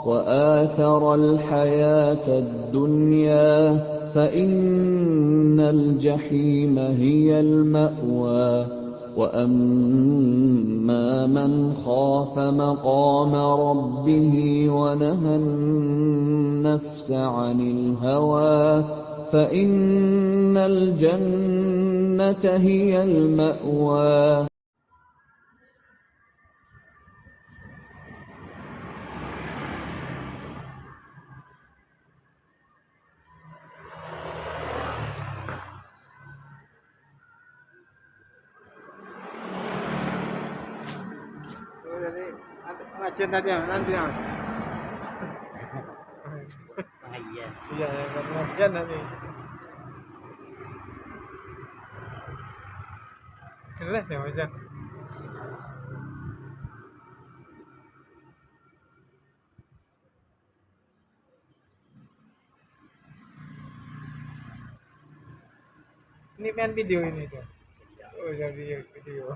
وآثر الحياة الدنيا فإن الجحيم هي المأوى وأما من خاف مقام ربه ونهى النفس عن الهوى فإن الجنة هي المأوى. Ngajian tadi nanti ya. Iya, ngajian nanti. Jelas ya Mas ya. Ini main video ini tuh. Oh, jadi video.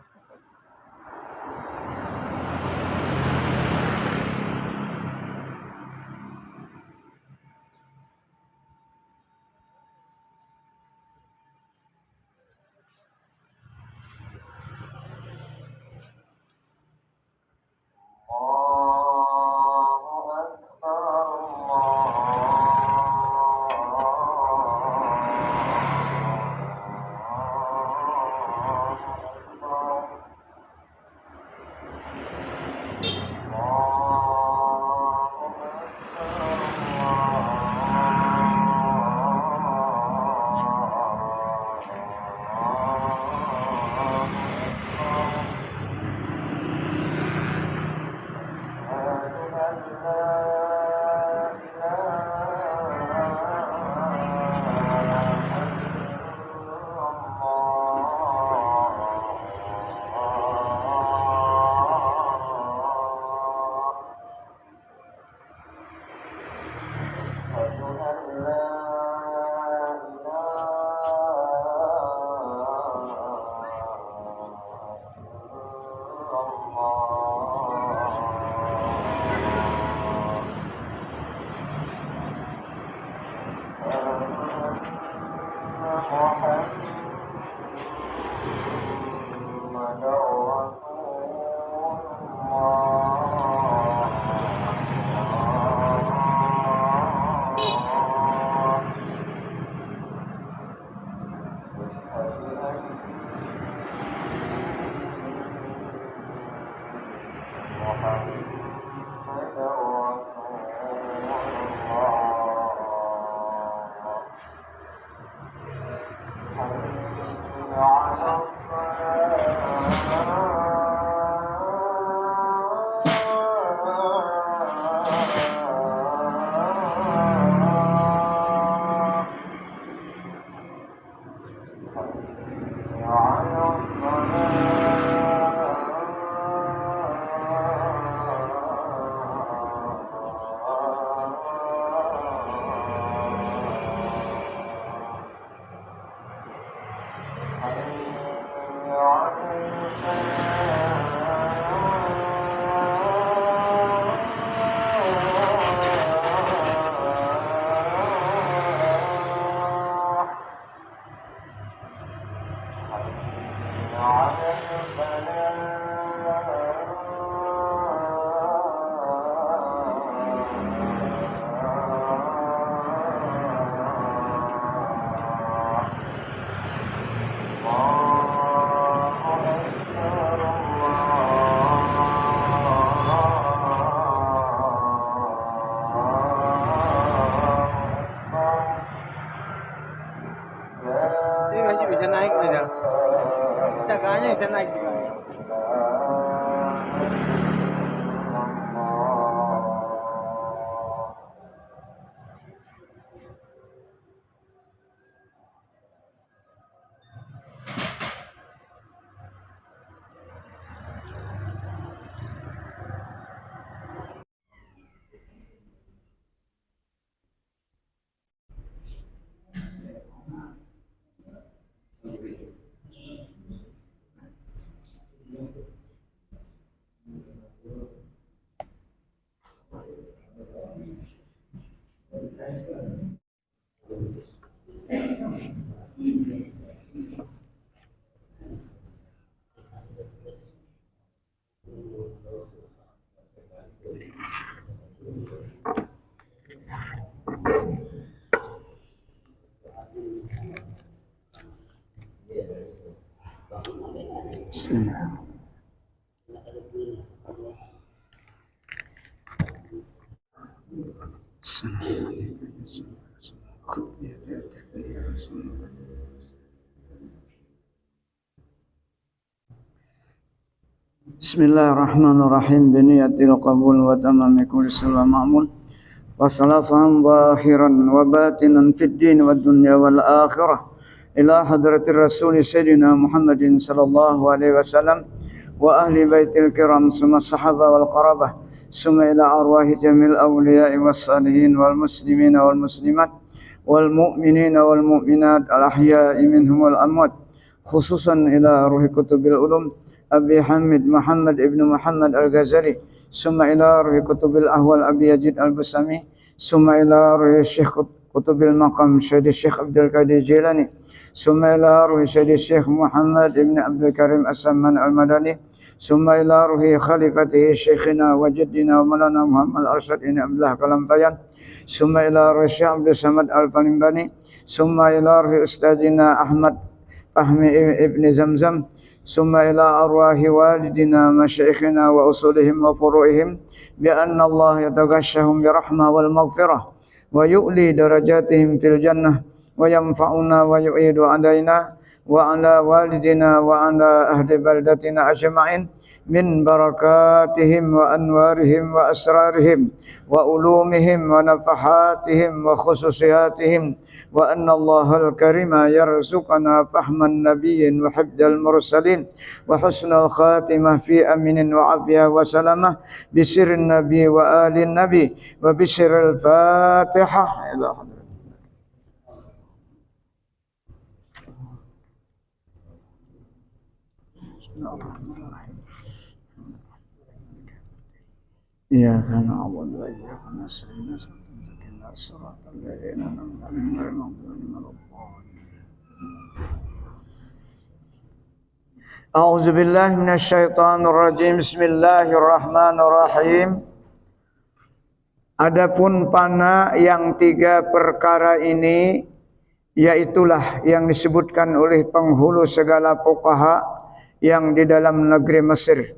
Bismillahirrahmanirrahim. Biniyatil qabul wa tamami kulli salam ma'mul. Wa salatan zahiran wa batinan fid din wa dunya wal akhirah. Ila hadratir rasul sayyidina Muhammadin sallallahu alaihi wasallam wa ahli baitil kiram summa sahaba wal qarabah summa ila arwahi jamil awliya'i was salihin wal muslimina wal muslimat wal mu'minina wal mu'minat al ahya'i minhum wal amwat, khususan ila ruhi kutubil ulum Abi Hamid Muhammad ibn Muhammad al-Ghazali, summa ila ruhi kutubil ahwal Abi Yazid al-Bustami, summa ila ruhi Syekh kutubil maqam Syekh Abdul Qadir Jilani, summa ila ruhi Syekh Muhammad ibn Abdul Karim As-Samman al-Madani, summa ila ruhi khalifatihi Syekhina wa jaddina wa malana Muhammad al-Arsyad ibn Abdullah Kalampayan, summa ila ruhi Syekh Abdul Samad al-Panimbani, summa ila ruhi Ustadina Ahmad Fahmi ibn Zamzam, summa ila arwahi walidina masyayikhina wa usulihim wa furu'ihim bi anna Allah yataghashshahum bi rahmah wal maghfirah wa yu'li darajatihim fil jannah wa yanfa'una wa yu'idu alaina wa ala walidina wa ala ahli baldatina ajma'in min barakatihim wa anwarihim wa asrarihim wa ulumihim wa nafahatihim wa khususiyatihim wa anna Allahal karima yarzuqana fahman nabiyyin wa hifdzal mursalin wa husnal khatimah fi aminin wa afiyah wa salamah bi sirrin nabi wa alin nabi wa bi sirril fatihah ila hadratin. Iyyaka na'budu wa iyyaka nasta'in. Shiratal ladzina an'amta 'alaihim ghairil maghdubi 'alaihim waladdallin. A'udzu billahi minasyaitonir rajim. Bismillahirrahmanirrahim. Adapun pana yang tiga perkara ini, yaitulah yang disebutkan oleh penghulu segala fuqaha yang di dalam negeri Mesir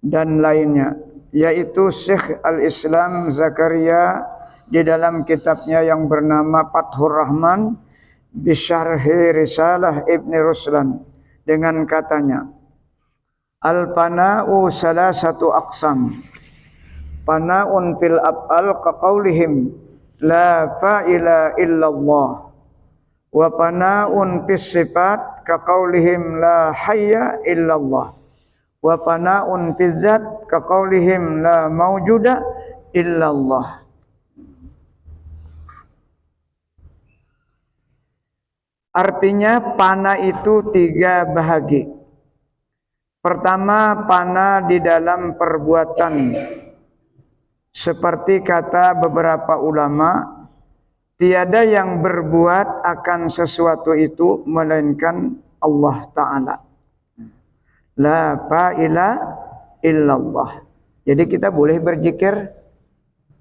dan lainnya, yaitu Syekh Al-Islam Zakaria di dalam kitabnya yang bernama Fathur Rahman Bisyarhi Risalah Ibn Ruslan dengan katanya, Al-pana'u salasatu aqsam. Pana'un fil af'al kaqaulihim la fa'ila illallah, wa pana'un fis sifat kaqaulihim la hayya illallah, wa pana'un fiz zat kaqaulihim la mawjuda illallah. Artinya pana itu tiga bahagi. Pertama, pana di dalam perbuatan. Seperti kata beberapa ulama, tiada yang berbuat akan sesuatu itu melainkan Allah Ta'ala. La fa'ila illallah. Jadi kita boleh berzikir,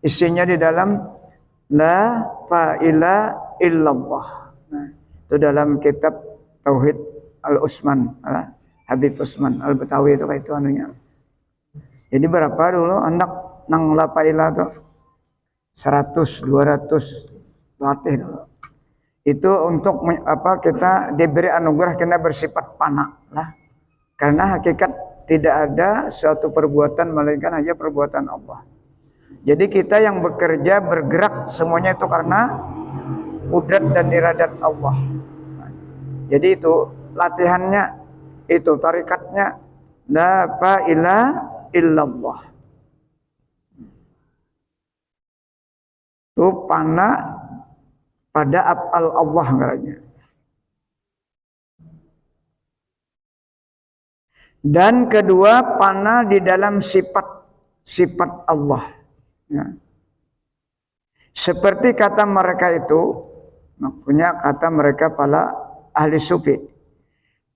isinya di dalam la fa'ila illallah. Itu dalam kitab Tauhid Al-Usman, Habib Usman Al-Betawi itu anunya. Jadi berapa dulu anak nang lapaila tuh? 100, 200 latih dulu. Itu untuk apa, kita diberi anugerah kena bersifat pana lah. Karena hakikat tidak ada suatu perbuatan melainkan hanya perbuatan Allah. Jadi kita yang bekerja, bergerak semuanya itu karena qudrat dan iradat Allah. Jadi itu latihannya, itu tarikatnya la fa'ila illallah. Itu pana pada af'al Allah katanya. Dan kedua, pana di dalam sifat Allah. Ya. Seperti kata mereka itu, maksudnya kata mereka para ahli sufi,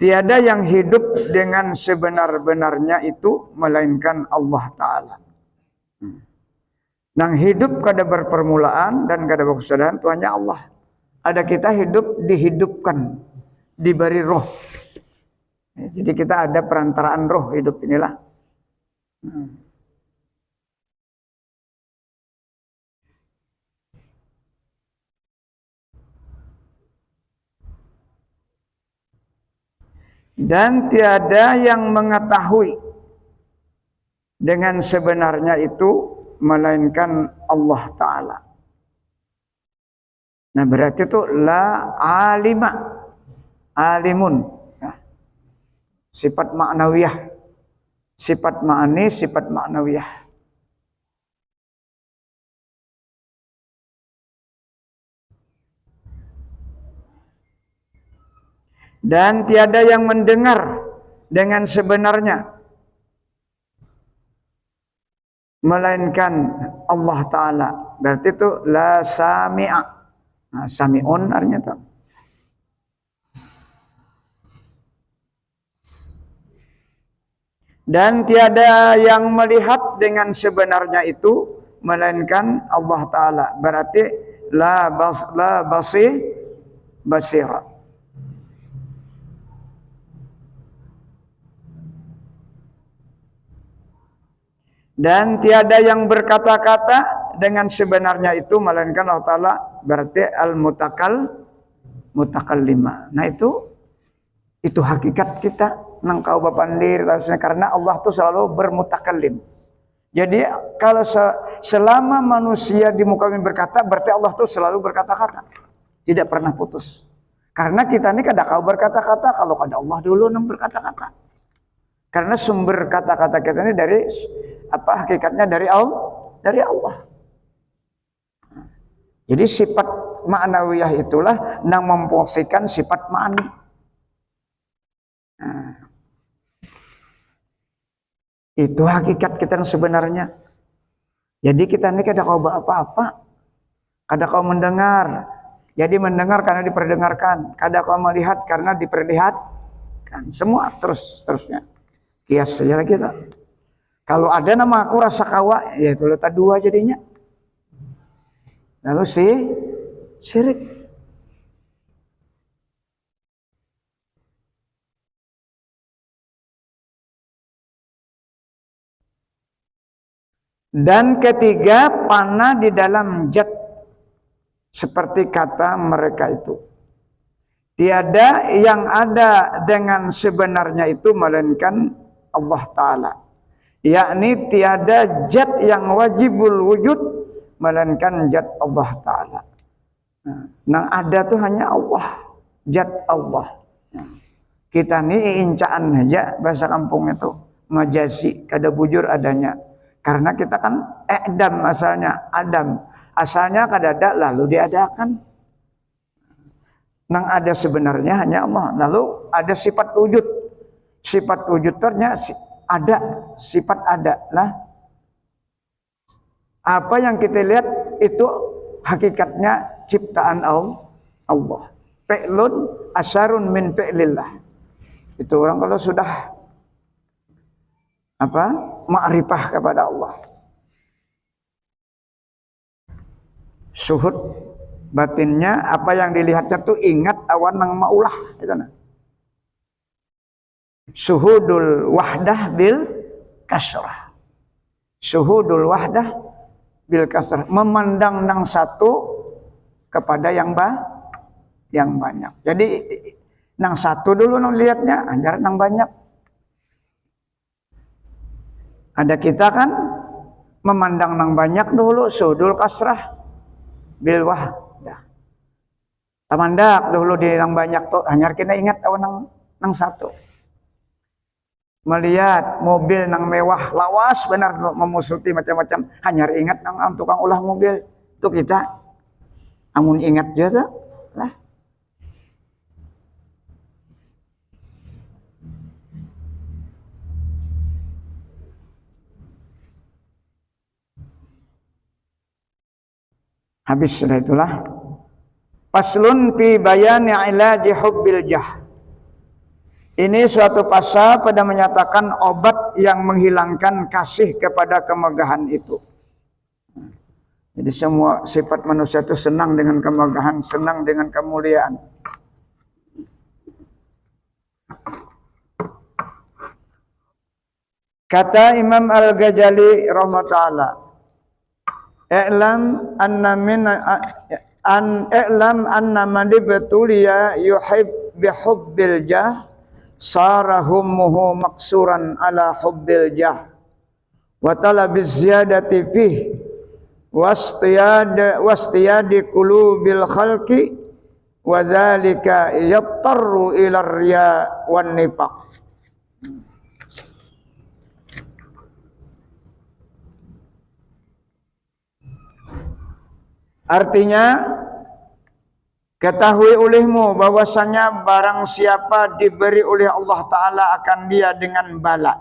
tiada yang hidup dengan sebenar-benarnya itu melainkan Allah Ta'ala. Nang hidup kada berpermulaan dan kada berkesudahan itu hanya Allah. Ada kita hidup dihidupkan, diberi roh. Jadi kita ada perantaraan roh hidup inilah. Dan tiada yang mengetahui dengan sebenarnya itu melainkan Allah Ta'ala. Nah berarti itu la alima, alimun, ya. Sifat ma'nawiyah, sifat ma'ani, sifat ma'nawiyah. Dan tiada yang mendengar dengan sebenarnya melainkan Allah Ta'ala. Berarti itu la sami'a. Nah, sami'un artinya itu. Dan tiada yang melihat dengan sebenarnya itu melainkan Allah Ta'ala. Berarti la basira. Dan tiada yang berkata-kata dengan sebenarnya itu melainkan Allah Ta'ala. Berarti mutakallima. Nah itu hakikat kita nang kau bapandir karena Allah itu selalu bermutakallim. Jadi kalau selama manusia di muka bumi berkata, berarti Allah itu selalu berkata-kata. Tidak pernah putus. Karena kita ini kada kau berkata-kata kalau kada Allah dulu nang berkata-kata. Karena sumber kata-kata kita ini dari apa hakikatnya dari Allah. Jadi sifat ma'nawiyah itulah yang memposisikan sifat ma'ani. Nah, itu hakikat kita sebenarnya. Jadi kita ini kada kau apa-apa, kada kau mendengar. Jadi mendengar karena diperdengarkan, kada kau melihat karena diperlihatkan. Semua terusnya. Kias saja lah kita. Kalau ada nama aku rasa kawa, ya itu letak dua jadinya. Lalu syirik. Dan ketiga, fana di dalam zat. Seperti kata mereka itu. Tiada yang ada dengan sebenarnya itu melainkan Allah Ta'ala. Yakni tiada zat yang wajibul wujud melainkan zat Allah Ta'ala. Nah ada tuh hanya Allah, zat Allah. Kita ini incaan aja bahasa kampung itu, majasi, kada bujur adanya. Karena kita kan Adam asalnya kada ada lalu diadakan. Nang ada sebenarnya hanya Allah. Lalu ada sifat wujud. Sifat wujud ternyata ada, sifat ada lah. Apa yang kita lihat itu hakikatnya ciptaan Allah. Fi'lun asarun min fi'lillah. Itu orang kalau sudah ma'rifah kepada Allah. Suhud batinnya apa yang dilihatnya tuh ingat awan nang maulah itu nah. Suhudul wahdah bil kasrah. Suhudul wahdah bil kasrah, memandang nang satu kepada yang banyak. Jadi nang satu dulu nang lihatnya, anjar nang banyak. Ada kita kan memandang nang banyak dulu, suhudul kasrah bil wahdah. Tamandak dulu di nang banyak tuh, anjar kita ingat awan nang satu. Melihat mobil nang mewah lawas benar memusuti macam-macam hanya ingat nang tukang ulah mobil itu kita amun ingat juga lah. Habis sudah itulah faslun fi bayani ilaji hubbil jah. Ini suatu pasal pada menyatakan obat yang menghilangkan kasih kepada kemegahan itu. Jadi semua sifat manusia itu senang dengan kemegahan, senang dengan kemuliaan. Kata Imam Al-Ghazali rahmatullah, "I'lam anna man ibtuliya yuhib bihubbil jah sarahummuhu maksuran ala hubbil jah wa talabiz ziyadati fih wastiyadi qulubil khalqi wa zalika yattaru ila riya wan nifaq. Artinya, ketahui olehmu bahwasanya barang siapa diberi oleh Allah Ta'ala akan dia dengan bala.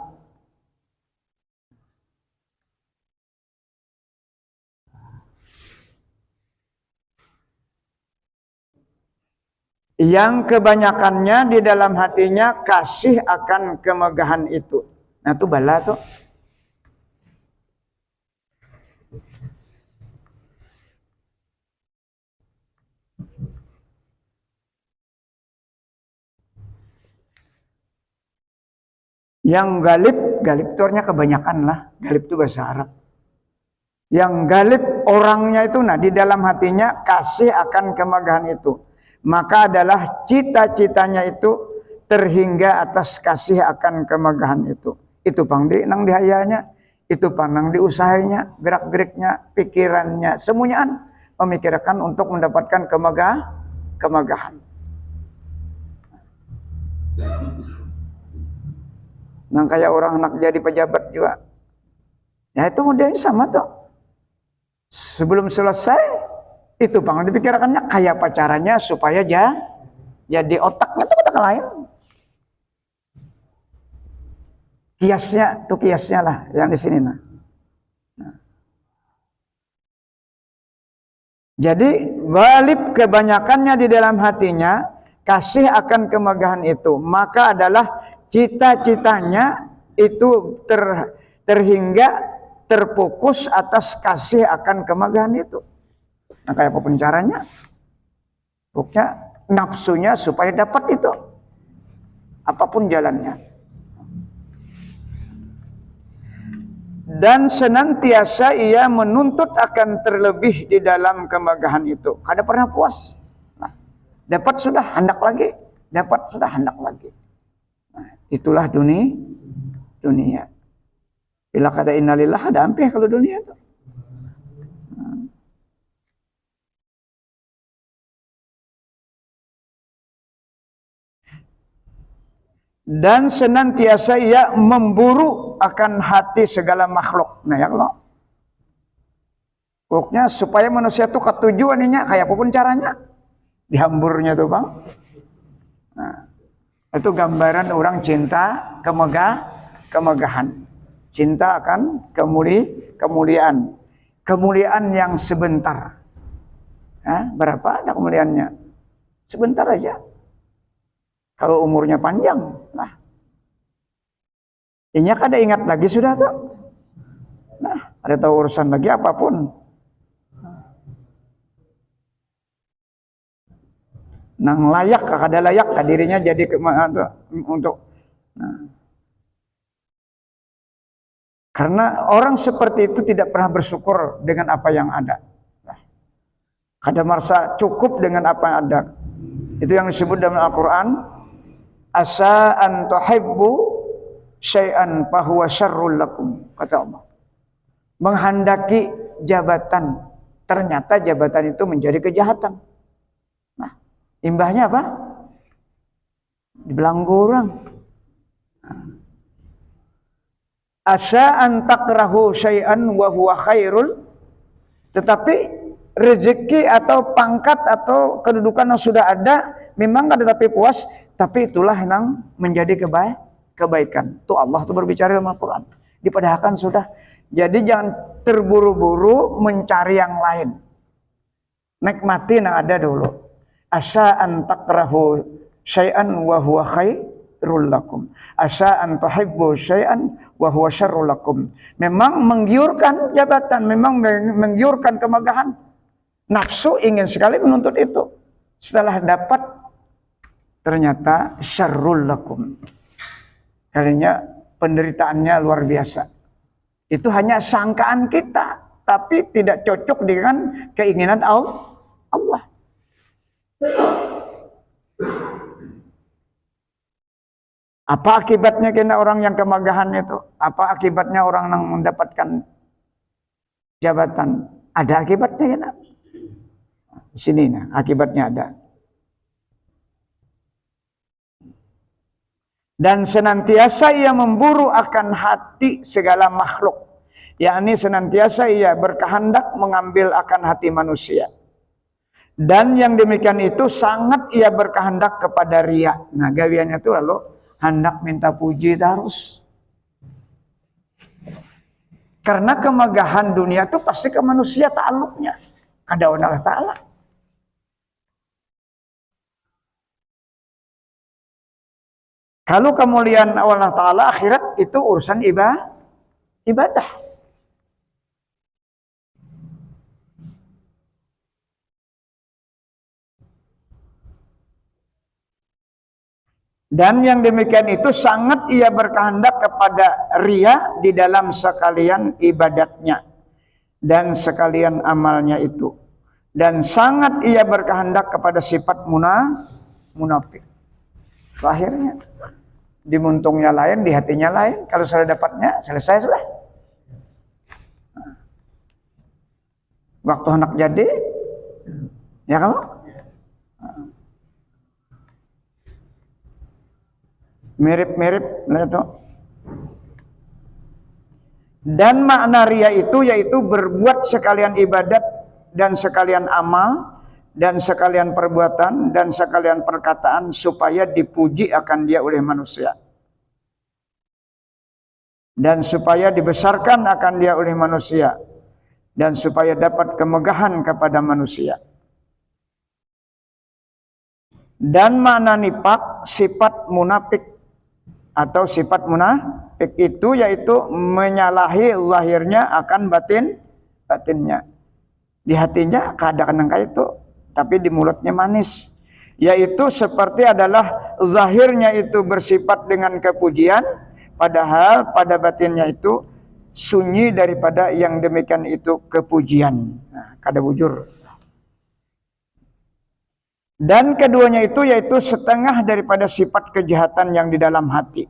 Yang kebanyakannya di dalam hatinya kasih akan kemegahan itu. Nah itu bala tuh. Yang galib itu artinya kebanyakan lah. Galib itu bahasa Arab. Yang galib orangnya itu, nah di dalam hatinya kasih akan kemegahan itu. Maka adalah cita-citanya itu terhingga atas kasih akan kemegahan itu. Itu pang nang dihayanya, itu panang diusahainya, gerak-geriknya, pikirannya, semuanya memikirkan untuk mendapatkan kemegahan. Nah kayak orang anak jadi pejabat juga. Ya itu modelnya sama tuh. Sebelum selesai, itu bang dipikirkannya kayak pacarannya supaya jadi otaknya tuh otak lain. Kiasnya lah yang di sini nah. Jadi galib kebanyakannya di dalam hatinya kasih akan kemegahan itu. Maka adalah cita-citanya itu terhingga terfokus atas kasih akan kemegahan itu. Nah kayak apa caranya? Pokoknya nafsunya supaya dapat itu. Apapun jalannya. Dan senantiasa ia menuntut akan terlebih di dalam kemegahan itu. Kada pernah puas. Nah, dapat sudah hendak lagi. Dapat sudah hendak lagi. Nah, itulah dunia. Bila kada innalillah ada ampih kalau dunia itu. Dan senantiasa ia memburu akan hati segala makhluk. Nah ya Allah. Pokoknya supaya manusia itu ketujuannya kayak apapun caranya. Dihamburnya tuh bang. Nah, itu gambaran orang cinta kemegahan. Cinta akan kemuliaan. Kemuliaan yang sebentar. Berapa ada kemuliaannya? Sebentar aja. Kalau umurnya panjang, nah, ini kada ingat lagi sudah tuh. Nah, ada tahu urusan lagi apapun. Nang layak, kada layak, dirinya jadi untuk. Nah. Karena orang seperti itu tidak pernah bersyukur dengan apa yang ada. Nah, kada merasa cukup dengan apa yang ada. Itu yang disebut dalam Al-Quran. Asa an tuhibbu syai'an fahuwa syarrul lakum, kata Allah. Menghendaki jabatan, ternyata jabatan itu menjadi kejahatan. Nah, imbahnya apa? Dibelanggu orang. Asa an takrahu syai'an wa huwa khairul, tetapi rezeki atau pangkat atau kedudukan yang sudah ada memang kada tapi puas. Tapi itulah yang menjadi kebaikan. Tuh Allah tuh berbicara dalam Al-Quran. Dipadahkan sudah. Jadi jangan terburu-buru mencari yang lain. Nikmati yang ada dulu. Asa an takrahu syai'an wa huwa khairul lakum. Asa an tuhibbu syai'an wa huwa syarrul lakum. Memang menggiurkan jabatan. Memang menggiurkan kemegahan. Nafsu ingin sekali menuntut itu. Setelah dapat, ternyata syarrul lakum. Kalinya penderitaannya luar biasa. Itu hanya sangkaan kita, tapi tidak cocok dengan keinginan Allah. Apa akibatnya kena orang yang kemegahan itu? Apa akibatnya orang yang mendapatkan jabatan? Ada akibatnya kena. Sini nah, akibatnya ada. Dan senantiasa ia memburu akan hati segala makhluk, yakni senantiasa ia berkehendak mengambil akan hati manusia. Dan yang demikian itu sangat ia berkehendak kepada riya. Nah, gawiannya itu lalu hendak minta puji terus. Karena kemegahan dunia itu pasti ke manusia ta'aluknya. Kada Allah Ta'ala. Kalau kemuliaan Allah Ta'ala akhirat itu urusan ibadah. Dan yang demikian itu sangat ia berkehendak kepada riya di dalam sekalian ibadatnya dan sekalian amalnya itu. Dan sangat ia berkehendak kepada sifat munafik. Akhirnya di muntungnya lain, di hatinya lain. Kalau sudah dapatnya, selesai sudah. Waktu anak jadi, ya kalau mirip-mirip itu. Dan makna riya itu yaitu berbuat sekalian ibadat dan sekalian amal dan sekalian perbuatan dan sekalian perkataan supaya dipuji akan dia oleh manusia. Dan supaya dibesarkan akan dia oleh manusia. Dan supaya dapat kemegahan kepada manusia. Dan makna nifak sifat munafik atau sifat munafik itu yaitu menyalahi zahirnya akan batinnya. Di hatinya kadang-kadang kayak itu, tapi di mulutnya manis. Yaitu seperti adalah zahirnya itu bersifat dengan kepujian, padahal pada batinnya itu sunyi daripada yang demikian itu kepujian. Nah, kada bujur. Dan keduanya itu yaitu setengah daripada sifat kejahatan yang di dalam hati.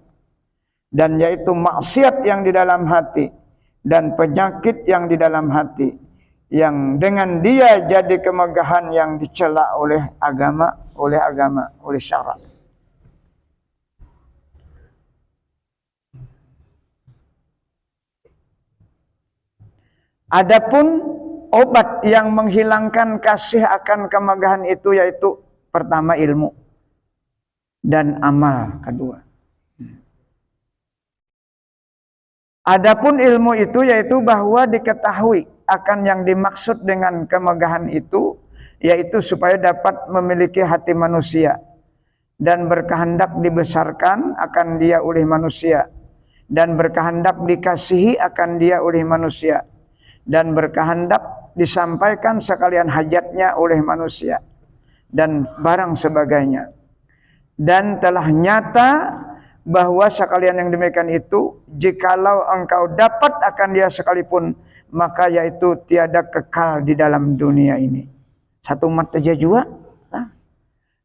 Dan yaitu maksiat yang di dalam hati. Dan penyakit yang di dalam hati. Yang dengan dia jadi kemegahan yang dicela oleh agama, oleh syarak. Adapun obat yang menghilangkan kasih akan kemegahan itu yaitu pertama ilmu dan amal kedua. Adapun ilmu itu yaitu bahwa diketahui akan yang dimaksud dengan kemegahan itu yaitu supaya dapat memiliki hati manusia dan berkehendak dibesarkan akan dia oleh manusia dan berkehendak dikasihi akan dia oleh manusia dan berkehendak disampaikan sekalian hajatnya oleh manusia dan barang sebagainya. Dan telah nyata bahwa sekalian yang demikian itu jikalau engkau dapat akan dia sekalipun maka yaitu tiada kekal di dalam dunia ini. Satu mata jua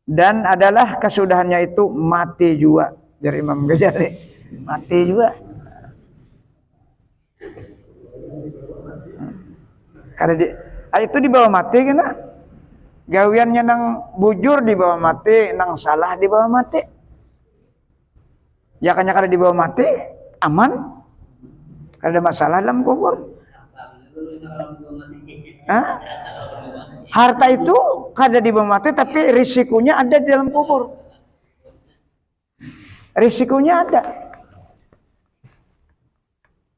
dan adalah kesudahannya itu mati jua. Dari Imam Ghazali mati juga. Karena itu dibawa mati kena. Gawiannya nang bujur dibawa mati, nang salah dibawa mati. Ya kanya kada dibawa mati aman. Kada ada masalah dalam kubur. Hah? Harta itu kada dibawa mati tapi risikonya ada di dalam kubur. Risikonya ada.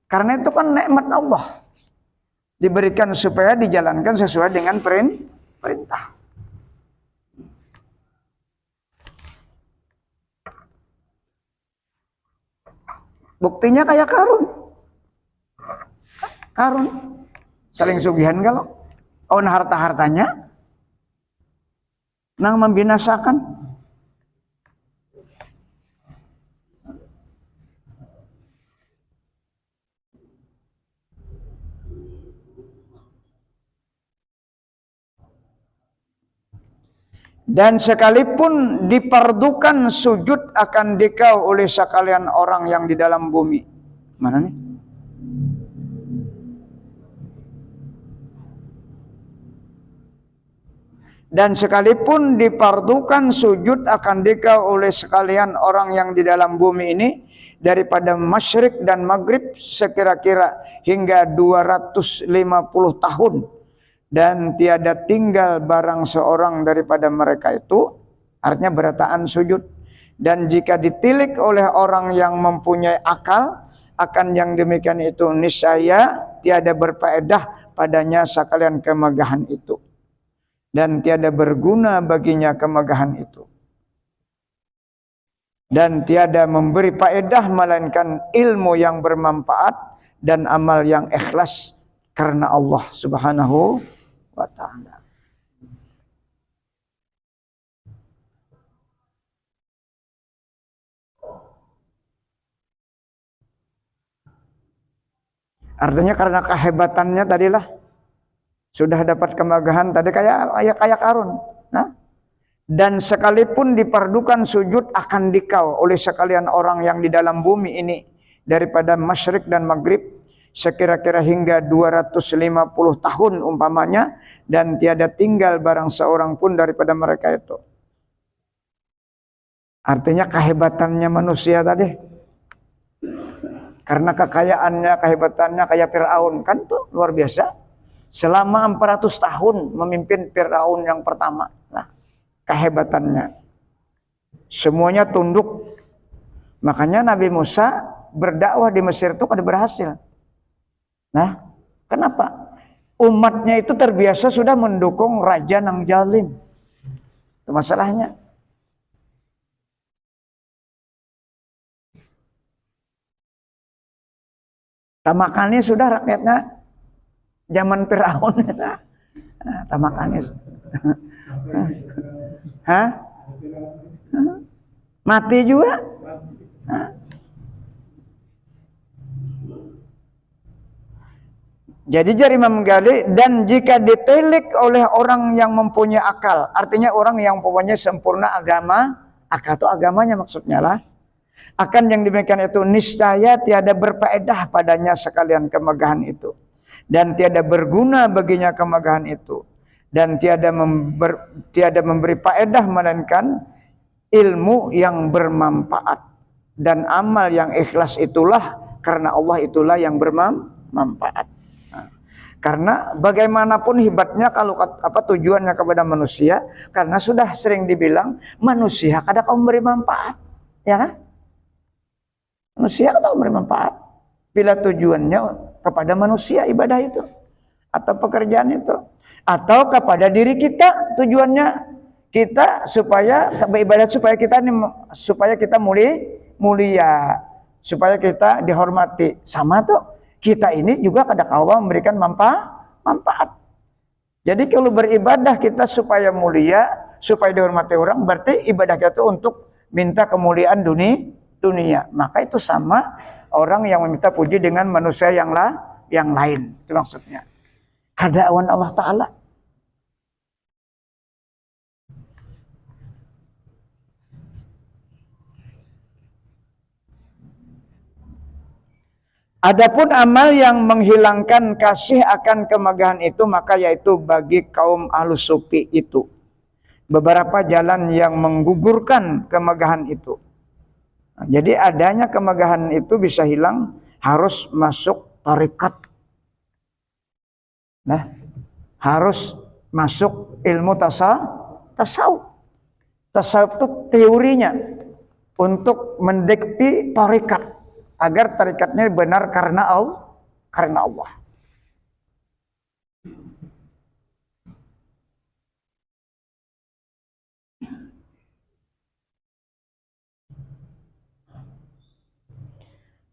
Karena itu kan nikmat Allah. Diberikan supaya dijalankan sesuai dengan perintah. Buktinya kayak Karun saling sugihan kalau harta-hartanya nang membinasakan. Dan sekalipun dipardukan sujud akan dikau oleh sekalian orang yang di dalam bumi. Mana nih? Dan sekalipun dipardukan sujud akan dikau oleh sekalian orang yang di dalam bumi ini, daripada masyrik dan maghrib sekira-kira hingga 250 tahun, dan tiada tinggal barang seorang daripada mereka itu, artinya berataan sujud. Dan jika ditilik oleh orang yang mempunyai akal, akan yang demikian itu niscaya tiada berfaedah padanya sekalian kemegahan itu, dan tiada berguna baginya kemegahan itu, dan tiada memberi faedah melainkan ilmu yang bermanfaat dan amal yang ikhlas karena Allah Subhanahu wa ta'ala. Artinya karena kehebatannya tadilah sudah dapat kemegahan tadi kayak Karun. Nah, dan sekalipun dipardukan sujud akan dikau oleh sekalian orang yang di dalam bumi ini daripada masyrik dan maghrib sekira-kira hingga 250 tahun umpamanya, dan tiada tinggal barang seorang pun daripada mereka itu. Artinya kehebatannya manusia tadi, karena kekayaannya, kehebatannya kayak Fir'aun kan tuh luar biasa. Selama 400 tahun memimpin Fir'aun yang pertama. Nah, kehebatannya semuanya tunduk. Makanya Nabi Musa berdakwah di Mesir itu kada berhasil. Nah, kenapa? Umatnya itu terbiasa sudah mendukung raja nang jalim. Itu masalahnya. Tamakannya sudah rakyatnya zaman Firaun. Nah, tamakannya. Hah? Mati juga? Hah? Jadi jari Imam Ghazali, dan jika ditelik oleh orang yang mempunyai akal, artinya orang yang mempunyai sempurna agama, akal itu agamanya maksudnya lah, akan yang demikian itu niscaya tiada berfaedah padanya sekalian kemegahan itu, dan tiada berguna baginya kemegahan itu, dan tiada memberi faedah melainkan ilmu yang bermanfaat dan amal yang ikhlas itulah karena Allah itulah yang bermanfaat. Karena bagaimanapun hebatnya kalau tujuannya kepada manusia, karena sudah sering dibilang manusia kada kau memberi manfaat, ya kan? Manusia kada kau memberi manfaat bila tujuannya kepada manusia ibadah itu atau pekerjaan itu, atau kepada diri kita tujuannya kita supaya beribadah supaya kita mulia, supaya kita dihormati. Sama tuh. Kita ini juga kada kawa memberikan manfaat. Jadi kalau beribadah kita supaya mulia, supaya dihormati orang, berarti ibadah kita itu untuk minta kemuliaan dunia. Maka itu sama orang yang meminta puji dengan manusia yang lain. Itu maksudnya. Kada awan Allah Ta'ala. Adapun amal yang menghilangkan kasih akan kemegahan itu, maka yaitu bagi kaum ahlus sufi itu beberapa jalan yang menggugurkan kemegahan itu. Nah, jadi adanya kemegahan itu bisa hilang harus masuk tarekat. Nah, harus masuk ilmu tasawuf. Tasawuf itu teorinya untuk mendekti tarekat, agar tarikatnya benar karena Allah.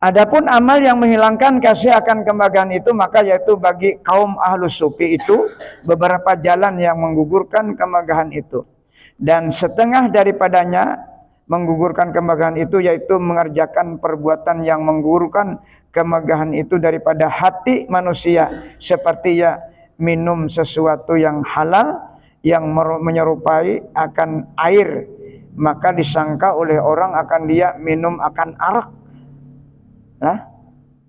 Adapun amal yang menghilangkan kasih akan kemegahan itu, maka yaitu bagi kaum ahlus sufi itu beberapa jalan yang menggugurkan kemegahan itu. Dan setengah daripadanya menggugurkan kemegahan itu yaitu mengerjakan perbuatan yang menggugurkan kemegahan itu daripada hati manusia, seperti ya minum sesuatu yang halal, yang menyerupai akan air, maka disangka oleh orang akan dia minum akan arak. Nah,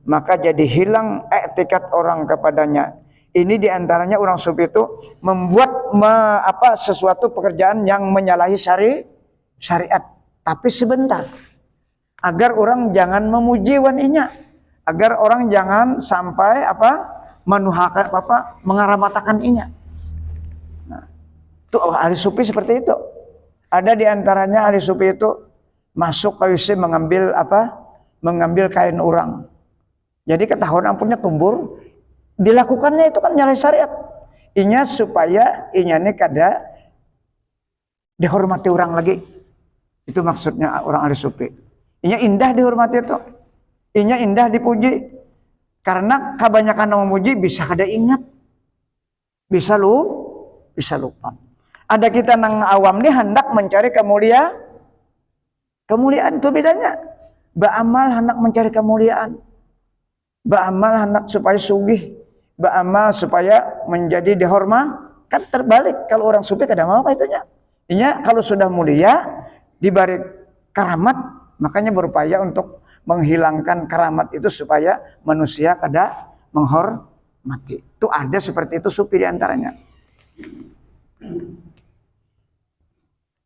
maka jadi hilang etikat orang kepadanya. Ini diantaranya orang sufi itu membuat sesuatu pekerjaan yang menyalahi syariat, tapi sebentar, agar orang jangan memuji waninya, agar orang jangan sampai menuhakan mengaramatakan inya. Nah, itu ahli sufi seperti itu. Ada diantaranya ahli sufi itu masuk ke WC mengambil kain orang. Jadi ketahuan ampunnya tumbur. Dilakukannya itu kan nyalahi syariat. Inya supaya inya ini kada dihormati orang lagi. Itu maksudnya orang ahli sufi. Inya indah dihormati itu. Inya indah dipuji. Karena kebanyakan memuji bisa kada ingat. Bisa lupa. Ada kita nang awam nih hendak mencari kemuliaan itu bedanya. Ba'amal hendak mencari kemuliaan. Ba'amal hendak supaya sugih. Ba'amal supaya menjadi dihormat. Kan terbalik, kalau orang sufi kada mau itunya. Inya kalau sudah mulia diberi karamat, makanya berupaya untuk menghilangkan karamat itu supaya manusia kada menghormati. Itu ada seperti itu sufi diantaranya.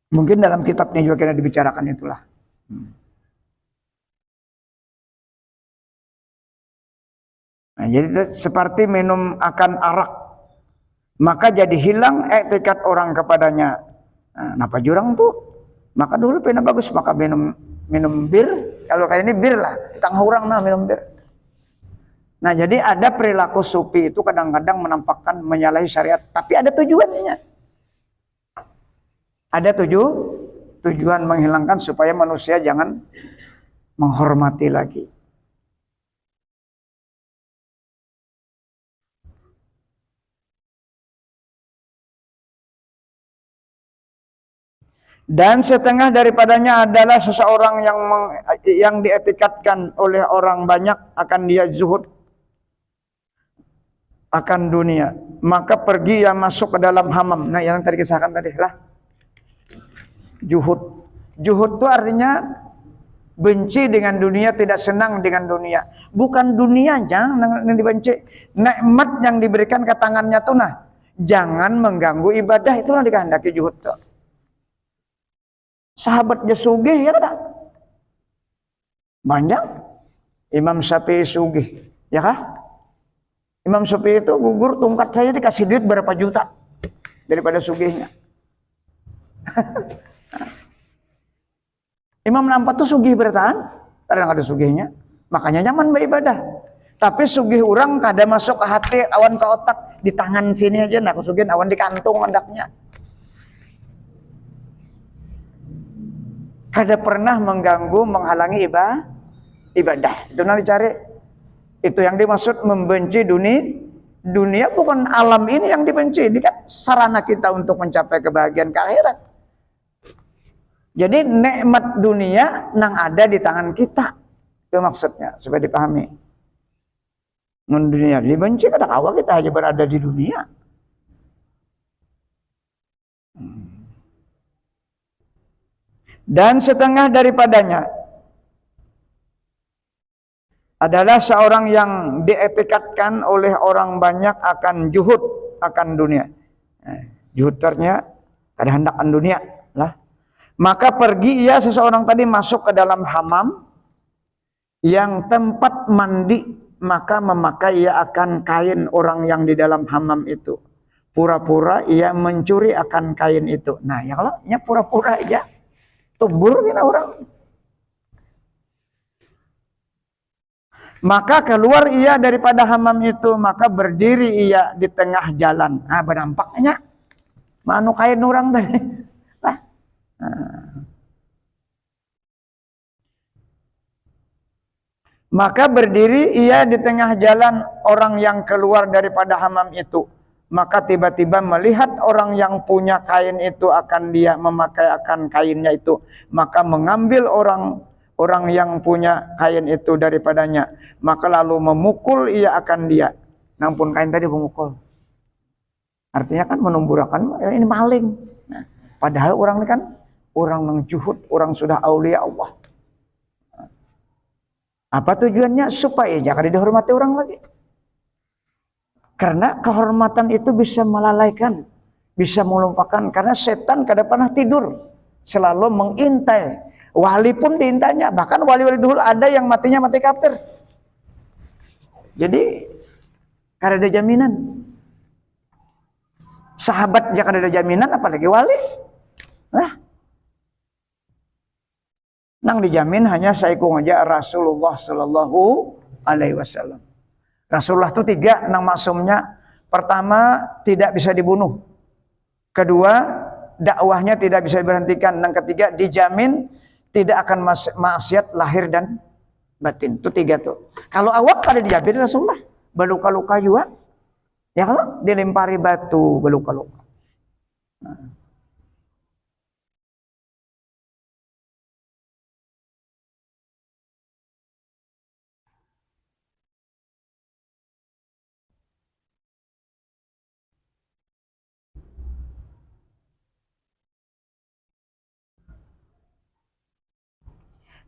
Mungkin dalam kitabnya juga kena dibicarakan itulah. Nah, jadi seperti minum akan arak, maka jadi hilang etikat orang kepadanya. Nah, napa jurang tuh? Maka dulu pena bagus maka minum bir. Kalau kayak ini bir lah, setengah orang nah minum bir. Nah, jadi ada perilaku sufi itu kadang-kadang menampakkan menyalahi syariat, tapi ada tujuannya. Ada tujuan menghilangkan supaya manusia jangan menghormati lagi. Dan setengah daripadanya adalah seseorang yang dietikatkan oleh orang banyak akan dia zuhud akan dunia, maka pergi yang masuk ke dalam hamam. Nah, yang tadi kisahkan tadi lah juhud itu artinya benci dengan dunia, tidak senang dengan dunia. Bukan dunia jangan dibenci, nikmat yang diberikan ke tangannya tuh nah jangan mengganggu ibadah, itu yang dikehendaki juhud tuh. Sahabatnya sugih ya kada? Banyak. Imam Syafi'i sugih, ya kah? Imam Syafi'i itu gugur tungkat saja dikasih duit berapa juta daripada sugihnya. Imam Nampak tuh sugih bertahan, karena ada sugihnya, makanya nyaman beribadah. Tapi sugih orang kada masuk ke hati, awan ke otak, di tangan sini aja, nah kesugihan awan di kantung andaknya. Kada pernah mengganggu, menghalangi ibadah. Itu nanti cari. Itu yang dimaksud membenci dunia bukan alam ini yang dibenci. Ini kan sarana kita untuk mencapai kebahagiaan ke akhirat. Jadi nikmat dunia nang ada di tangan kita. Itu maksudnya supaya dipahami. Dunia dibenci kada kawa kita aja berada di dunia. Dan setengah daripadanya adalah seorang yang dietikatkan oleh orang banyak akan juhud akan dunia. Juhud artinya kada hendakan dunia lah. Maka pergi ia seseorang tadi masuk ke dalam hamam yang tempat mandi, maka memakai ia akan kain orang yang di dalam hamam itu. Pura-pura ia mencuri akan kain itu. Nah, ya kalau nya pura-pura aja. Tubur kena orang. Maka keluar ia daripada hamam itu, maka berdiri ia di tengah jalan. Nah, berdampaknya manu kain orang tadi. Maka berdiri ia di tengah jalan orang yang keluar daripada hamam itu. Maka tiba-tiba melihat orang yang punya kain itu akan dia memakai akan kainnya itu. Maka mengambil orang yang punya kain itu daripadanya. Maka lalu memukul ia akan dia. Nampun kain tadi memukul. Artinya kan menumburakan ini maling. Nah, padahal orang ini kan orang yang juhud, orang sudah aulia Allah. Apa tujuannya? Supaya jangan dihormati orang lagi. Karena kehormatan itu bisa melalaikan, bisa melupakan. Karena setan kada pernah tidur, selalu mengintai. Wali pun diintainya. Bahkan wali-wali dulu ada yang matinya mati kafir. Jadi kada ada jaminan. Sahabat jangan ada jaminan, apalagi wali. Nah, nang dijamin hanya saikung aja Rasulullah Sallallahu Alaihi Wasallam. Rasulullah itu 3 nang maksumnya. Pertama, tidak bisa dibunuh. Kedua, dakwahnya tidak bisa diberhentikan. Yang ketiga, dijamin tidak akan maksiat lahir dan batin. Itu 3 tuh. Kalau awak pada dijamin Rasulullah, beluka-luka juga. Ya kalau dilempari batu, beluka-luka. Nah.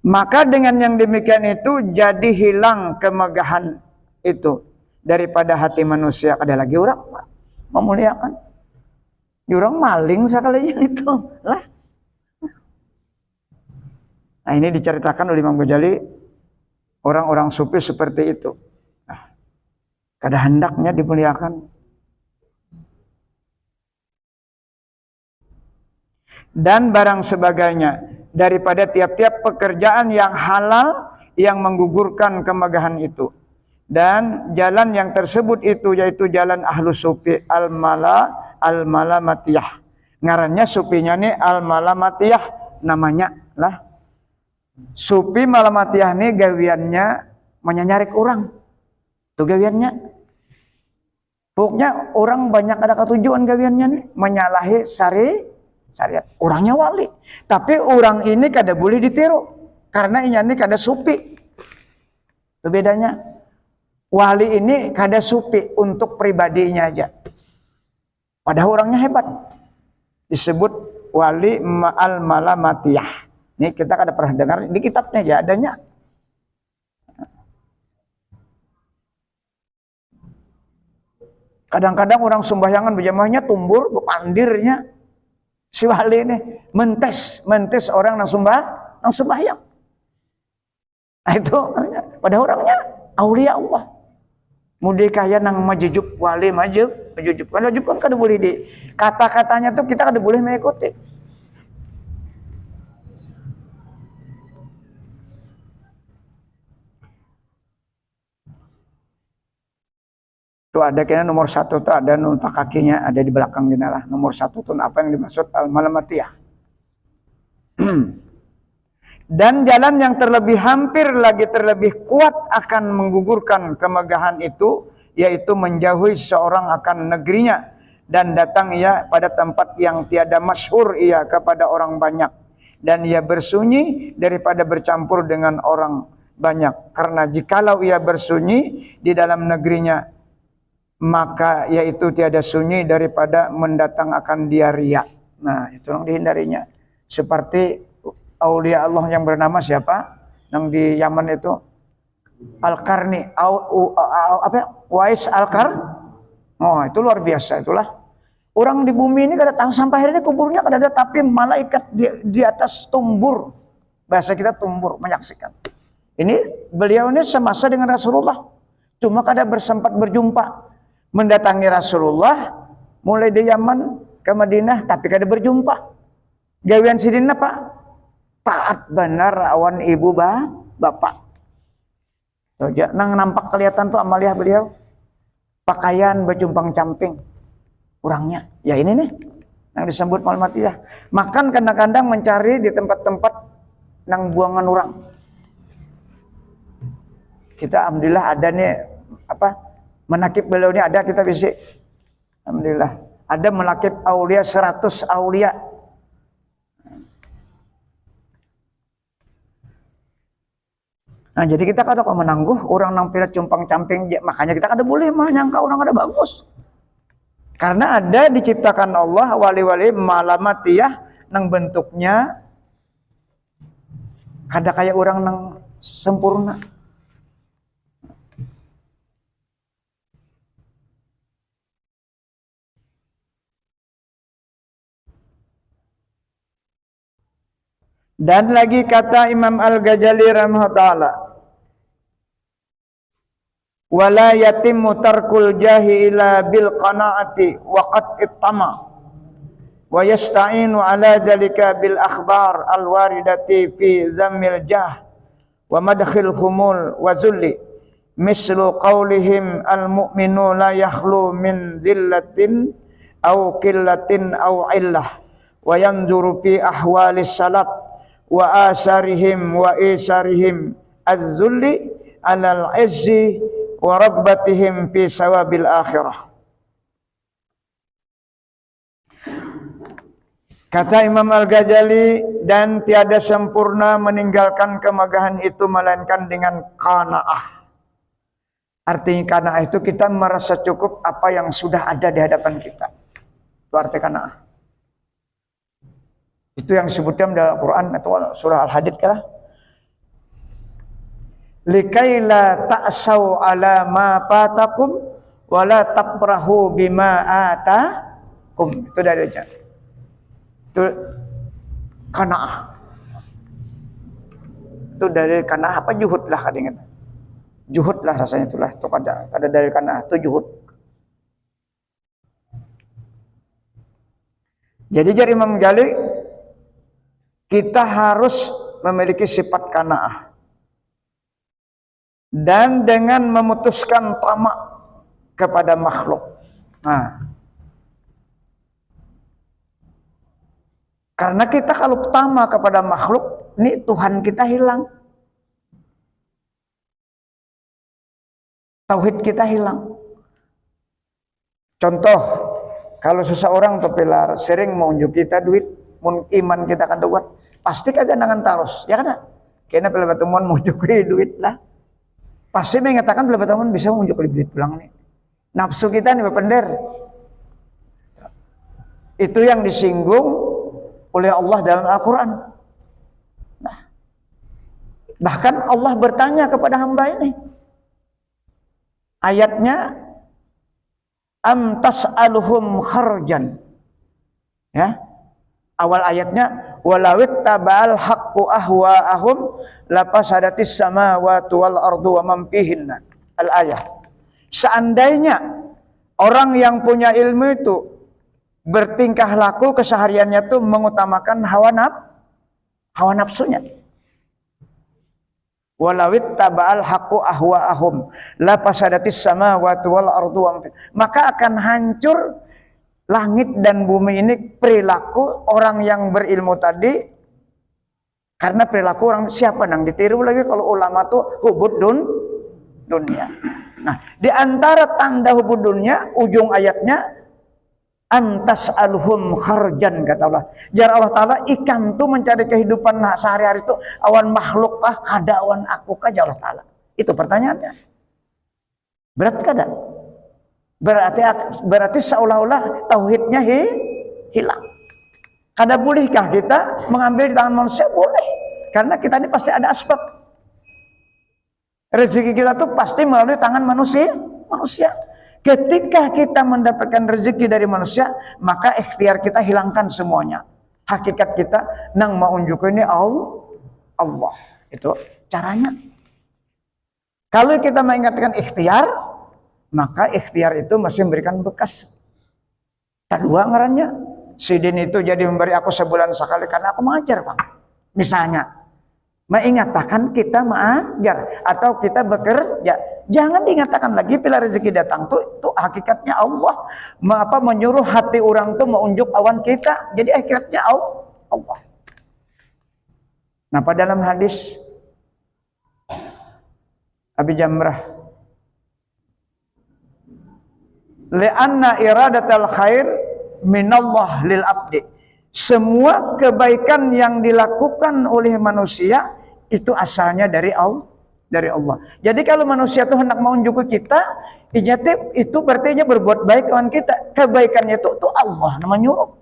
Maka dengan yang demikian itu jadi hilang kemegahan itu daripada hati manusia. Ada lagi orang memuliakan, orang maling sekalinya itu lah. Nah, ini diceritakan oleh Imam Ghazali, orang-orang sufi seperti itu. Nah, kada hendaknya dimuliakan. Dan barang sebagainya daripada tiap-tiap pekerjaan yang halal yang menggugurkan kemegahan itu. Dan jalan yang tersebut itu yaitu jalan ahlu sufi al-malamatiyah. Ngarannya sufinya nih al-malamatiyah namanya lah. Sufi malamatiyah nih gawiannya menyanyarik orang. Itu gawiannya. Pokoknya orang banyak ada ketujuan gawiannya nih menyalahi syariat. Orangnya wali. Tapi orang ini kada boleh ditiru. Karena ini kada sufi. Itu bedanya. Wali ini kada sufi untuk pribadinya aja. Padahal orangnya hebat. Disebut wali al-malamatiyah. Ini kita kada pernah dengar di kitabnya aja adanya. Kadang-kadang orang sembahyangan berjamaahnya tumbur, bepandirnya. Si wali ini mentes orang nang sembahyang. Nah itu pada orangnya aulia Allah. Mudi kaya nang majujuk wali majujuk kan kada boleh di kata-katanya tuh kita kada boleh mengikuti. Tuh ada kayaknya nomor 1 tuh ada nuntak kakinya ada di belakang dinalah. Nomor 1 tuh apa yang dimaksud al-malamatiyah. Dan jalan yang terlebih kuat akan menggugurkan kemegahan itu yaitu menjauhi seorang akan negerinya dan datang ia pada tempat yang tiada masyhur ia kepada orang banyak dan ia bersunyi daripada bercampur dengan orang banyak karena jikalau ia bersunyi di dalam negerinya maka yaitu tiada sunyi daripada mendatang akan dia riya. Nah, itu yang dihindarinya. Seperti aulia Allah yang bernama siapa? Yang di Yaman itu Al-Qarni, Wais Al-Qarn. Oh, itu luar biasa itulah. Orang di bumi ini kada tahu sampai hari ini kuburnya kada ada tapi malaikat di atas tumbur. Bahasa kita tumbur menyaksikan. Ini beliau ini semasa dengan Rasulullah. Cuma kada bersempat berjumpa. Mendatangi Rasulullah mulai di Yaman ke Madinah tapi kada berjumpa. Gawian sidin apa? Taat benar awan ibu bapak. So, nang nampak kelihatan tuh amaliah beliau. Pakaian berjumpang-camping. Orangnya. Ya ini nih yang disebut malamatiyah. Makan kadang-kadang mencari di tempat-tempat nang buangan orang. Kita alhamdulillah ada nih menakib beliau ini ada kita bisa. Alhamdulillah. Ada menakib aulia 100 aulia. Nah, jadi kita kada kok menangguh orang nang pilat cumpang camping makanya kita kada boleh menyangka orang ada bagus. Karena ada diciptakan Allah wali-wali malamatiyah nang bentuknya kada kayak orang nang sempurna. Dan lagi kata Imam Al-Ghazali rahimahullah ta'ala, wala yatimmu tarkul jahi ila bil qanaati wa qat'it tama wa yasta'inu ala zalika bil akhbar al waridati fi zammil jah wa madkhil khumul wa zulli mislu qawlihim al mu'minu la yakhlu min zillatin aw qillatin aw illah wa yanzuru fi ahwalis salaf wa asarihim wa isarihim az-zulli alal izzi wa rabbatihim fi sawabil akhirah. Kata Imam Al-Ghazali, dan tiada sempurna meninggalkan kemegahan itu melainkan dengan qanaah. Artinya qanaah itu kita merasa cukup apa yang sudah ada di hadapan kita. Itu arti qanaah. Itu yang disebutkan dalam Al-Quran atau surah Al-Hadid kah? Likai la ta'saw ala ma fatakum wa la tafrahu bima atakum. Itu dari aja. Itu qanaah. Itu dari qanaah apa juhud lah kadang. Juhud lah rasanya itulah. Itu ada dari qanaah itu juhud. Jadi jari Imam Ghazali, kita harus memiliki sifat qanaah. Dan dengan memutuskan tamak kepada makhluk. Nah, karena kita kalau tamak kepada makhluk, ini Tuhan kita hilang. Tauhid kita hilang. Contoh, kalau seseorang terpilar sering menunjuk kita duit, iman kita kan kuat, pasti kagak nangan tarus, ya kan? Kena pela temuan menunjuk duit lah. Pasti mengatakan pela temuan bisa menunjuk duit pulang nih. Nafsu kita nih berpender. Itu yang disinggung oleh Allah dalam Al-Quran. Nah, bahkan Allah bertanya kepada hamba ini. Ayatnya, am tas'aluhum kharjan. Ya. Awal ayatnya, walawit tabal haqqu ahwa'ahum lapasadatis samawati wal ardu wa man fihinna. Al-ayat. Seandainya orang yang punya ilmu itu bertingkah laku kesehariannya itu mengutamakan hawa nafsunya. Walawit tabal haqqu ahwa'ahum lapasadatis samawati wal ardu wa man fihinna. Maka akan hancur langit dan bumi ini perilaku orang yang berilmu tadi, karena perilaku orang siapa yang ditiru lagi kalau ulama tuh hubud dunia. Nah, di antara tanda hubud dunia ujung ayatnya antas alhum kharjan kata Allah. Jar Allah Taala ikan tuh mencari kehidupan sehari-hari itu awan makhluk kah kada awan aku kah Allah Taala. Itu pertanyaannya. Berat kada? Berarti seolah-olah tauhidnya hilang. Kada bolehkah kita mengambil di tangan manusia? Boleh. Karena kita ini pasti ada asbab. Rezeki kita tuh pasti melalui tangan manusia. Ketika kita mendapatkan rezeki dari manusia, maka ikhtiar kita hilangkan semuanya. Hakikat kita nang maunjuk ini Allah. Itu caranya. Kalau kita mengingatkan ikhtiar, maka ikhtiar itu masih memberikan bekas. Kedua ngarannya, sidin itu jadi memberi aku sebulan sekali karena aku mengajar, Bang. Misalnya, mengingatkan kita mengajar atau kita bekerja. Jangan diingatkan lagi bila rezeki datang tuh itu hakikatnya Allah. Menyuruh hati orang tuh menunjuk awan kita. Jadi hakikatnya Allah. Nah, pada dalam hadis Abi Jamrah, li'anna iradatal khair minallah lil abdi. Semua kebaikan yang dilakukan oleh manusia itu asalnya dari dari Allah. Jadi kalau manusia itu hendak menunjuk ke kita, inyatif itu berarti berbuat baik kawan kita. Kebaikannya itu Allah nama nyuruh.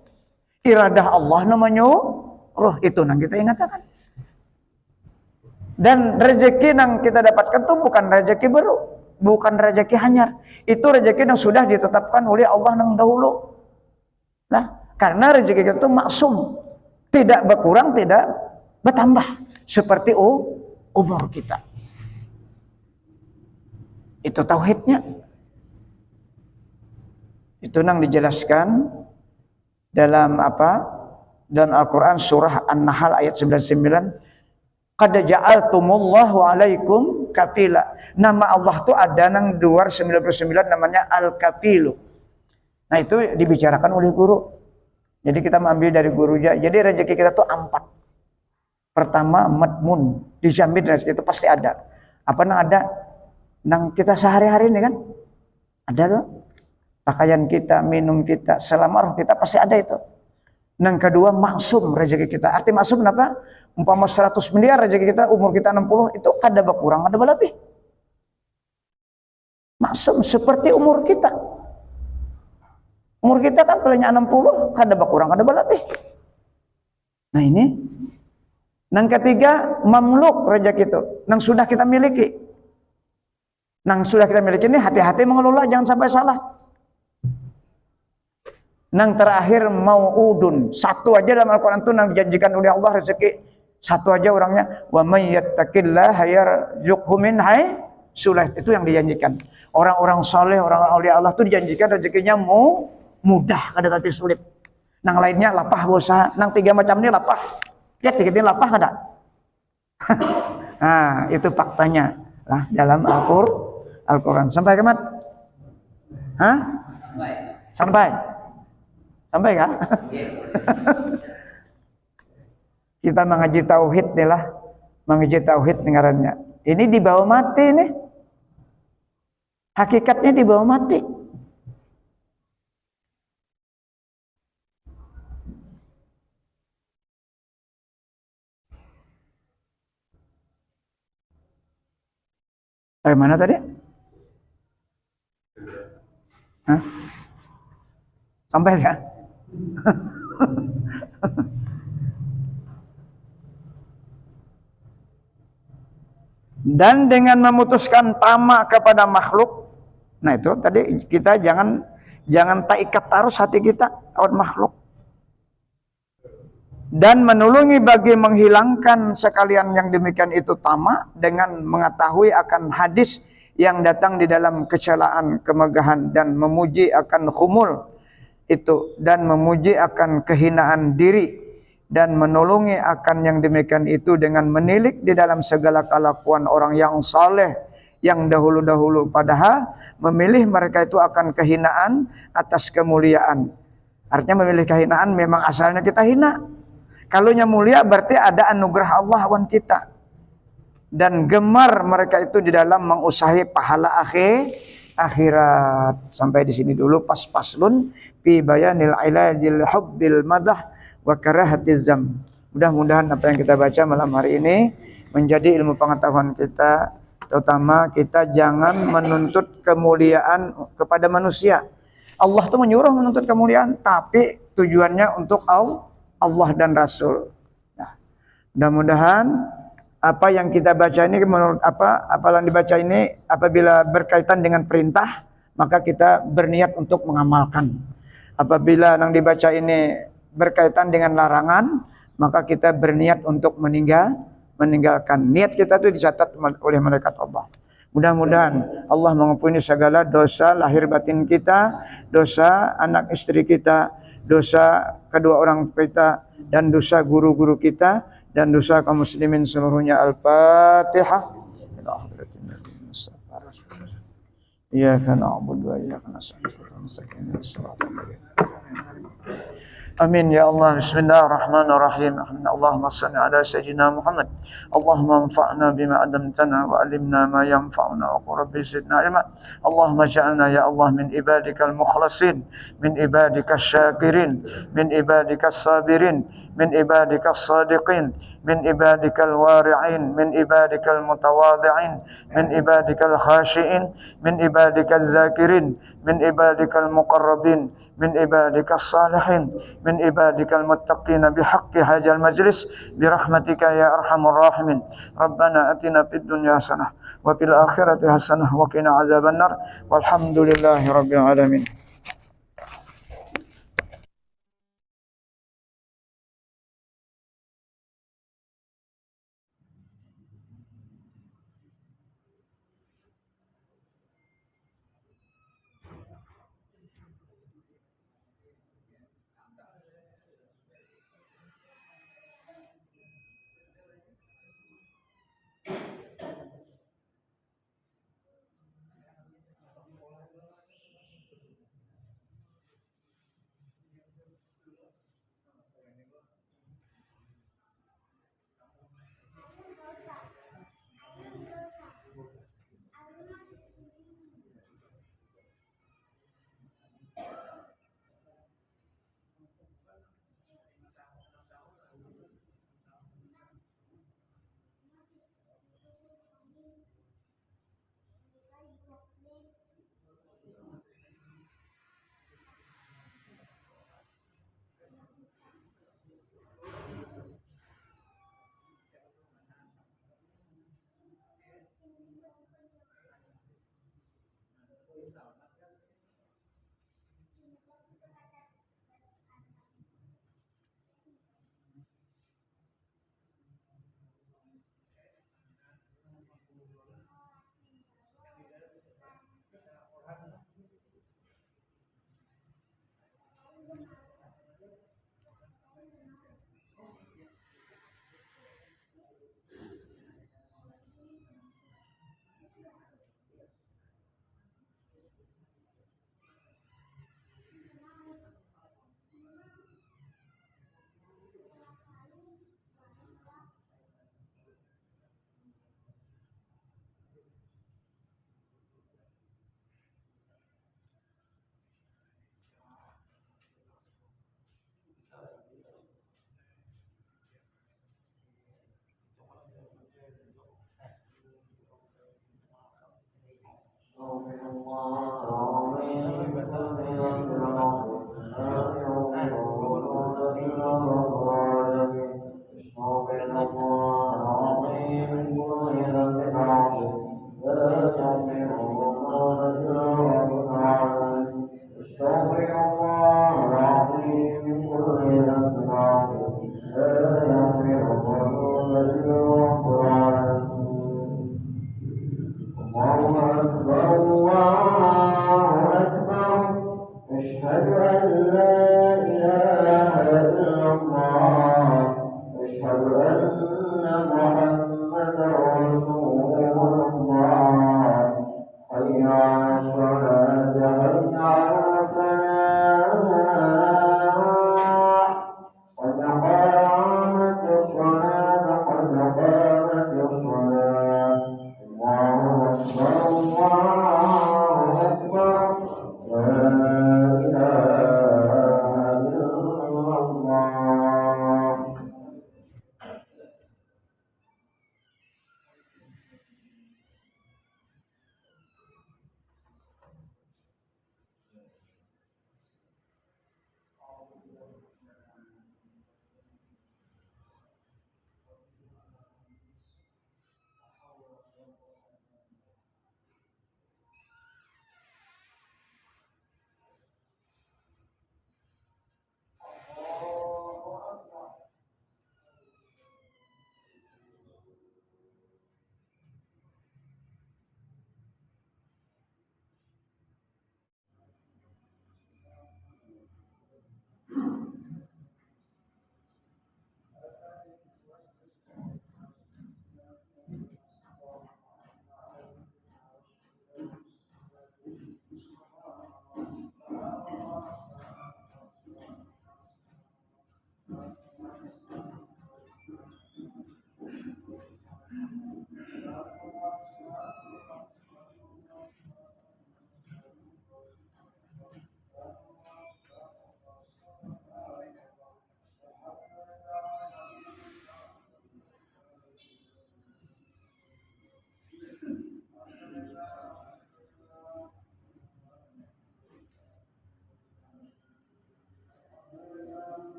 Iradah Allah nama nyuruh. Itu nang kita ingatkan. Dan rezeki yang kita dapatkan itu bukan rezeki baru, bukan rezeki hanyar. Itu rezeki yang sudah ditetapkan oleh Allah nang dahulu. Nah, karena rezeki kita itu maksum, tidak berkurang, tidak bertambah seperti umur kita. Itu tauhidnya. Itu yang dijelaskan dalam apa? Dalam Al-Qur'an surah An-Nahl ayat 99. Qad ja'altumullahu 'alaikum kafila. Nama Allah tuh ada nang 299 namanya Al-Kafilu. Nah, itu dibicarakan oleh guru. Jadi kita mengambil dari guru aja. Jadi rezeki kita tuh 4. Pertama, madmun, dijamin rezeki itu pasti ada. Apa nang ada? Nang kita sehari-hari ini kan ada tuh, pakaian kita, minum kita, selama roh kita pasti ada itu. Nang kedua maksum rezeki kita. Arti maksum apa? Umpama 100 miliar rezeki kita, umur kita 60, itu kada berkurang, kada berlebih. Maksum seperti umur kita. Umur kita kan palingnya 60, kada berkurang, kada berlebih. Nah ini. Nang ketiga mamluk rezeki itu, nang sudah kita miliki. Nang sudah kita miliki ini hati-hati mengelola, jangan sampai salah. Nang terakhir mau'udun, satu aja dalam Al-Quran itu nang dijanjikan oleh Allah rezeki. Satu aja orangnya, wa may yattaqillaha yarzuqhu min haitsu itu yang dijanjikan. Orang-orang saleh, orang aulia Allah itu dijanjikan rezekinya mudah, kada tapi sulit. Nang lainnya lapah bosa, nang 3 macam ini lapah. Ya, 3 ini lapah kada. Nah, itu faktanya lah dalam Al-Quran. Sampai kemat? Hah? Sampai kan? Kita mengaji tauhid nih lah. Mengaji tauhid ngarannya. Ini dibawa mati nih. Hakikatnya dibawa mati. Mana tadi? Hah? Sampai kan? Dan dengan memutuskan tamak kepada makhluk. Nah itu tadi kita jangan taikat tarus hati kita kawan makhluk. Dan menulungi bagi menghilangkan sekalian yang demikian itu tamak dengan mengetahui akan hadis yang datang di dalam kecelaan, kemegahan dan memuji akan khumul itu dan memuji akan kehinaan diri dan menulungi akan yang demikian itu dengan menilik di dalam segala kelakuan orang yang saleh yang dahulu-dahulu, padahal memilih mereka itu akan kehinaan atas kemuliaan. Artinya memilih kehinaan memang asalnya kita hina. Kalau yang mulia berarti ada anugerah Allah wan kita. Dan gemar mereka itu di dalam mengusahi pahala akhirat. Sampai di sini dulu pas-paslun fi bayanil ilajil hubbil madah wa karahatiz zam. Mudah-mudahan apa yang kita baca malam hari ini menjadi ilmu pengetahuan kita, terutama kita jangan menuntut kemuliaan kepada manusia. Allah tuh menyuruh menuntut kemuliaan, tapi tujuannya untuk Allah dan Rasul. Nah, mudah-mudahan apa yang kita baca ini menurut apa yang dibaca ini apabila berkaitan dengan perintah, maka kita berniat untuk mengamalkan. Apabila yang dibaca ini berkaitan dengan larangan, maka kita berniat untuk meninggalkan. Niat kita itu dicatat oleh malaikat Allah. Mudah-mudahan Allah mengampuni segala dosa lahir batin kita, dosa anak istri kita, dosa kedua orang kita, dan dosa guru-guru kita, dan dosa kaum muslimin seluruhnya. Al-Fatihah. Iyyaka na'budu wa iyyaka nasta'in. Amin ya Allah. Bismillahirrahmanirrahim. Allahumma salli ala sayyidina Muhammad. Allahumma anfa'na bima 'allamtana wa 'allimna ma yanfa'una wa qur rabbi zidna ilma. Allahumma ja'alna ya Allah min ibadikal mukhlasin, min ibadikash syakirin, min ibadikas sabirin, من عبادك الصادقين من عبادك الوارعين من عبادك المتواضعين من عبادك الخاشئين من عبادك الذاكرين من عبادك المقربين من عبادك الصالحين من عبادك المتقين بحق هذا المجلس برحمتك يا أرحم الراحمين. ربنا أتنا في الدنيا حسنة وفي الآخرة حسنة وقنا عذاب النار والحمد لله رب العالمين.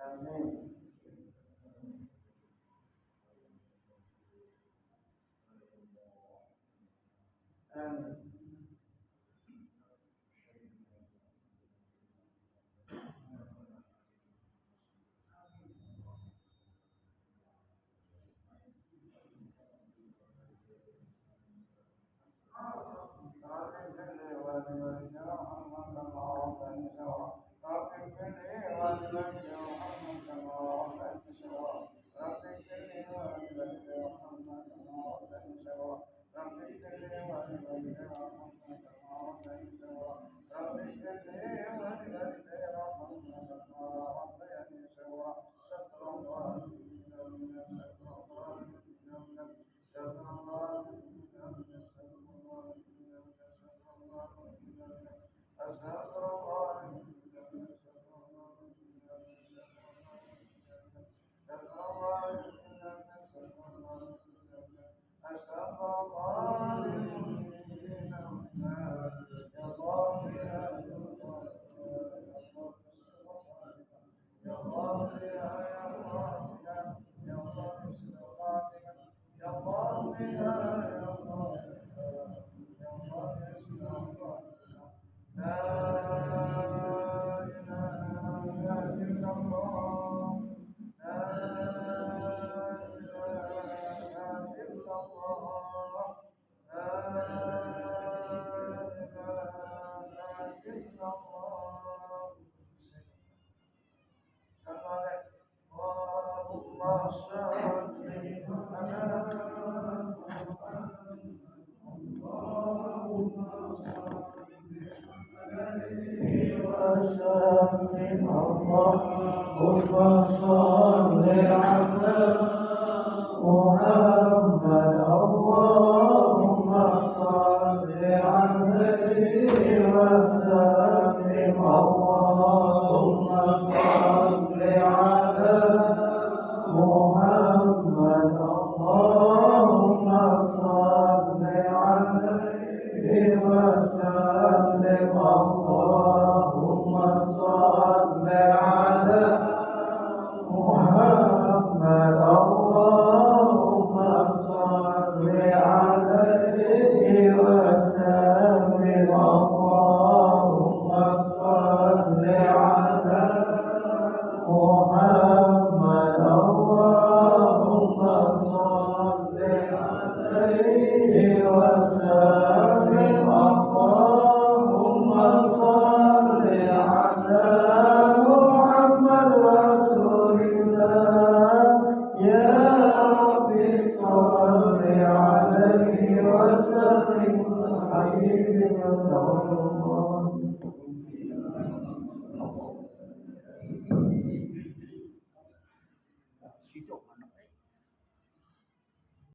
Amin. Amin.